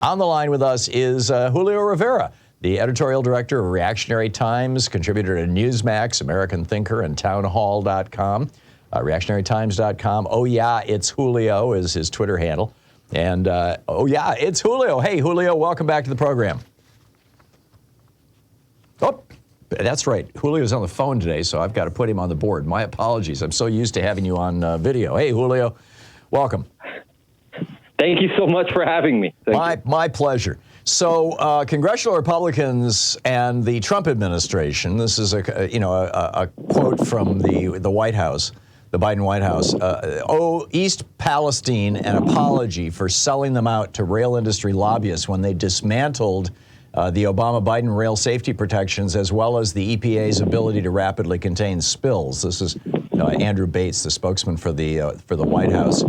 On the line with us is Julio Rivera, the editorial director of Reactionary Times, contributor to Newsmax, American Thinker, and townhall.com, reactionarytimes.com. Oh, yeah, it's Julio is his Twitter handle. And, oh, yeah, it's Julio. Hey, Julio, welcome back to the program. Oh, that's right. Julio's on the phone today, so I've got to put him on the board. My apologies. I'm so used to having you on video. Hey, Julio, welcome. Thank you so much for having me. My pleasure. So, congressional Republicans and the Trump administration. This is a quote from the White House, the Biden White House. Owe East Palestine an apology for selling them out to rail industry lobbyists when they dismantled the Obama-Biden rail safety protections, as well as the EPA's ability to rapidly contain spills. This is Andrew Bates, the spokesman for the White House.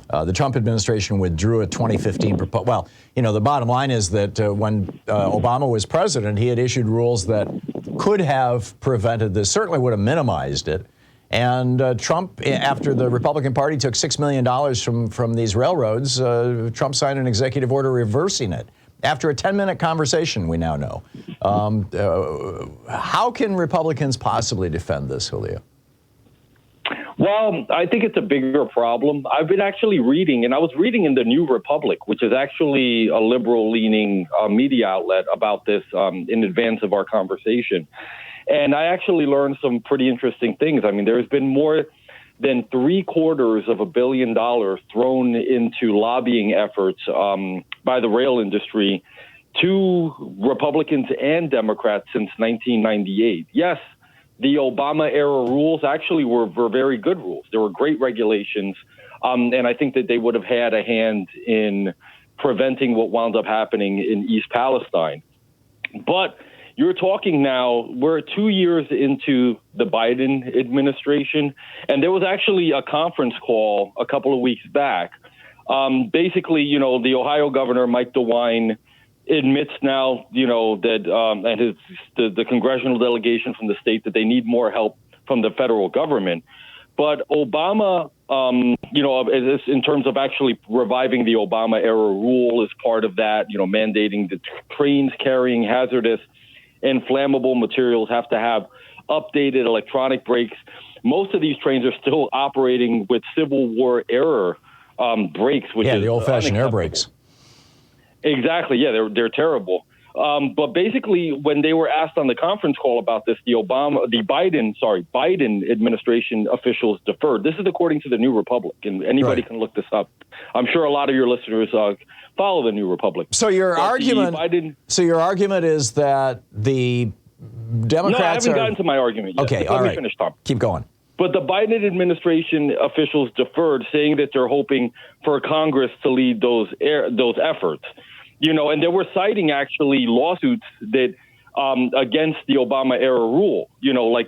The Trump administration withdrew a 2015 proposal. Well, the bottom line is that when Obama was president, he had issued rules that could have prevented this, certainly would have minimized it. And Trump, after the Republican Party took $6 million from these railroads, Trump signed an executive order reversing it. After a 10-minute conversation, we now know. How can Republicans possibly defend this, Julio? Well, I think it's a bigger problem. I've been actually reading, and I was reading in the New Republic, which is actually a liberal-leaning media outlet, about this in advance of our conversation. And I actually learned some pretty interesting things. I mean, there's been more than $750 million thrown into lobbying efforts by the rail industry to Republicans and Democrats since 1998. Yes, the Obama-era rules actually were very good rules. They were great regulations, and I think that they would have had a hand in preventing what wound up happening in East Palestine. But you're talking now, we're 2 years into the Biden administration, and there was actually a conference call a couple of weeks back. Basically, the Ohio governor, Mike DeWine, admits now, that and the congressional delegation from the state that they need more help from the federal government. But Obama, in terms of actually reviving the Obama era rule as part of that, mandating the trains carrying hazardous and flammable materials have to have updated electronic brakes. Most of these trains are still operating with Civil War era brakes, which is the old-fashioned air brakes. Exactly. Yeah, they're terrible. But basically, when they were asked on the conference call about this, the Biden administration officials deferred. This is according to the New Republic, and anybody can look this up. I'm sure a lot of your listeners follow the New Republic. So your argument is that the Democrats. No, I haven't gotten to my argument yet. Okay, all right. Let me finish, Tom. Keep going. But the Biden administration officials deferred, saying that they're hoping for Congress to lead those efforts. And they were citing actually lawsuits that against the Obama era rule.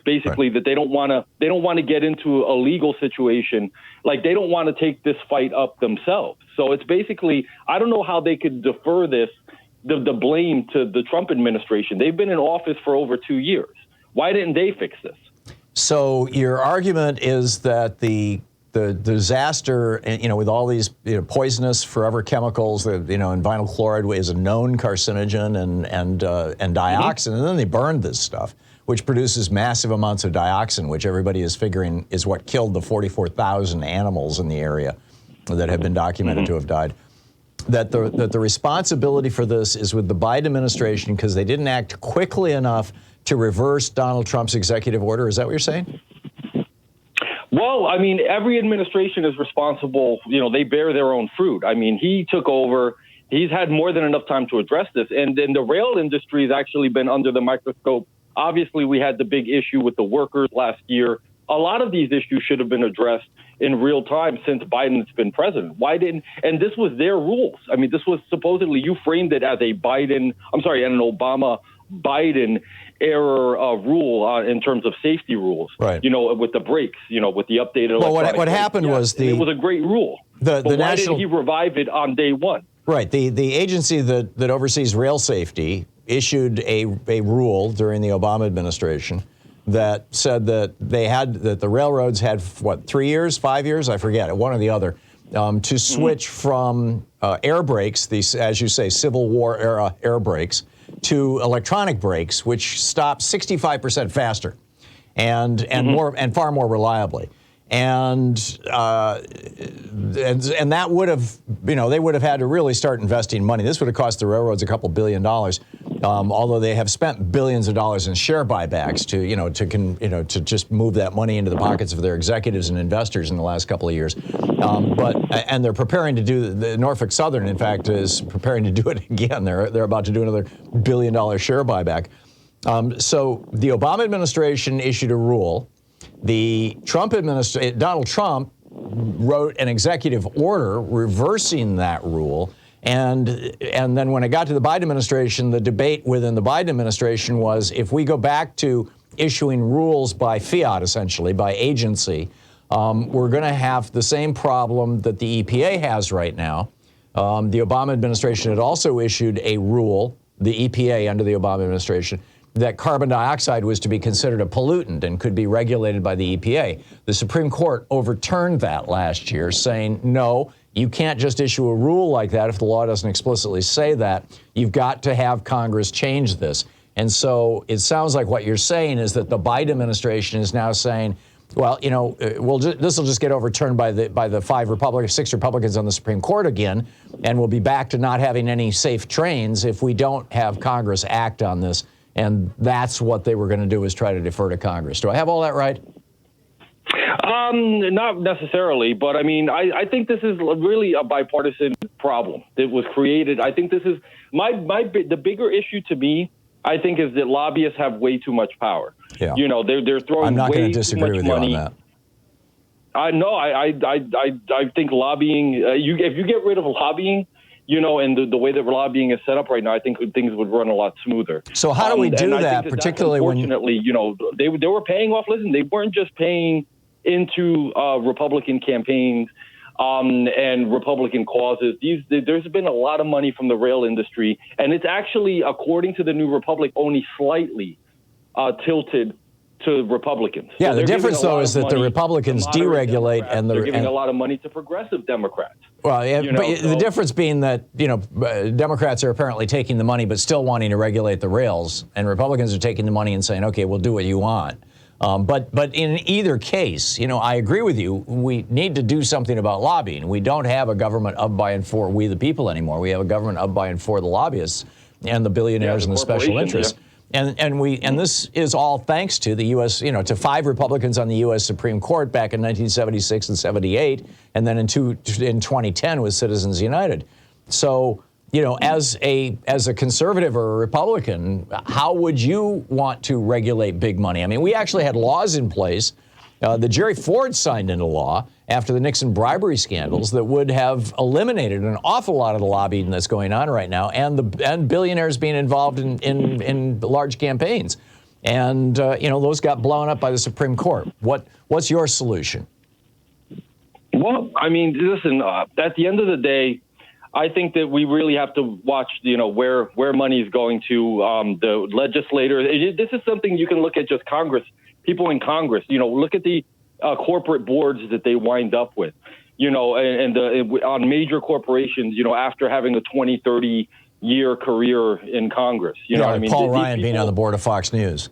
Basically that they don't want to get into a legal situation. Like they don't want to take this fight up themselves. So it's basically, I don't know how they could defer the blame to the Trump administration. They've been in office for over 2 years. Why didn't they fix this? So your argument is that the disaster, with all these poisonous forever chemicals, and vinyl chloride is a known carcinogen and dioxin, and then they burned this stuff, which produces massive amounts of dioxin, which everybody is figuring is what killed the 44,000 animals in the area that have been documented to have died. That the responsibility for this is with the Biden administration because they didn't act quickly enough to reverse Donald Trump's executive order. Is that what you're saying? Well, I mean, every administration is responsible. They bear their own fruit. I mean, he took over. He's had more than enough time to address this. And then the rail industry has actually been under the microscope. Obviously, we had the big issue with the workers last year. A lot of these issues should have been addressed in real time since Biden's been president. And this was their rules. I mean, this was supposedly, you framed it as an Obama-Biden era rule in terms of safety rules, right? With the brakes, with the updated. Well, what happened was it was a great rule. Why didn't he revive it on day one? Right. The agency that oversees rail safety issued a rule during the Obama administration that said that the railroads had 3 years, 5 years, I forget, one or the other, to switch from air brakes, these, as you say, Civil War era air brakes, to electronic brakes, which stop 65% faster and far more reliably. And that would have, they would have had to really start investing money. This would have cost the railroads a couple $2 billion, although they have spent billions of dollars in share buybacks to just move that money into the pockets of their executives and investors in the last couple of years. And they're preparing to do, the Norfolk Southern, in fact, is preparing to do it again. They're about to do another $1 billion share buyback. So the Obama administration issued a rule. The Trump administration, Donald Trump, wrote an executive order reversing that rule. And then when it got to the Biden administration, the debate within the Biden administration was, if we go back to issuing rules by fiat, essentially, by agency, we're going to have the same problem that the EPA has right now. The Obama administration had also issued a rule, the EPA under the Obama administration, that carbon dioxide was to be considered a pollutant and could be regulated by the EPA. The Supreme Court overturned that last year, saying, no, you can't just issue a rule like that if the law doesn't explicitly say that. You've got to have Congress change this. And so it sounds like what you're saying is that the Biden administration is now saying, well, this will just get overturned by the 6 Republicans on the Supreme Court again, and we'll be back to not having any safe trains if we don't have Congress act on this. And that's what they were going to do, is try to defer to Congress. Do I have all that right? Not necessarily, but I mean, I think this is really a bipartisan problem that was created. I think this is the bigger issue to me, I think, is that lobbyists have way too much power. Yeah. They're throwing I'm not way going to disagree with money. you on that. I think lobbying, if you get rid of lobbying, and the way that lobbying is set up right now, I think things would run a lot smoother. So how do we do that, particularly when... Unfortunately, they were paying off. Listen, they weren't just paying into Republican campaigns and Republican causes. There's been a lot of money from the rail industry, and it's actually, according to the New Republic, only slightly tilted to Republicans. Yeah, so the difference, though, is that the Republicans deregulate and they're giving a lot of money to progressive Democrats. Well, yeah, the difference being that, Democrats are apparently taking the money but still wanting to regulate the rails, and Republicans are taking the money and saying, okay, we'll do what you want. But in either case, I agree with you. We need to do something about lobbying. We don't have a government of, by, and for we the people anymore. We have a government of, by, and for the lobbyists and the billionaires and the special interests. Yeah. And this is all thanks to the U.S., to 5 Republicans on the U.S. Supreme Court back in 1976 and 78, and then in 2010 with Citizens United. So, as a conservative or a Republican, how would you want to regulate big money? I mean, we actually had laws in place. The Jerry Ford signed into law after the Nixon bribery scandals that would have eliminated an awful lot of the lobbying that's going on right now, and billionaires being involved in large campaigns. And those got blown up by the Supreme Court. What's your solution? Well, I mean, listen, at the end of the day, I think that we really have to watch, where money is going to. The legislators. This is something you can look at just Congress. People in Congress, look at the corporate boards that they wind up with, on major corporations, after having a 20, 30-year career in Congress. You know what I mean? Paul Ryan being on the board of Fox News.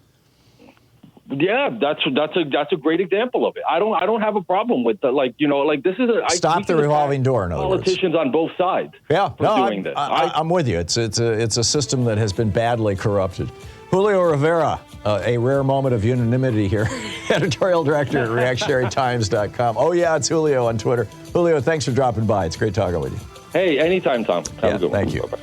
Yeah, that's a great example of it. I don't have a problem with that. This is stop the revolving door. In other words, politicians on both sides. Yeah, doing this. I'm with you. It's a system that has been badly corrupted. Julio Rivera, a rare moment of unanimity here. Editorial Director at ReactionaryTimes.com. Oh yeah, it's Julio on Twitter. Julio, thanks for dropping by. It's great talking with you. Hey, anytime, Tom. Have a good one. Thank you. Bye-bye.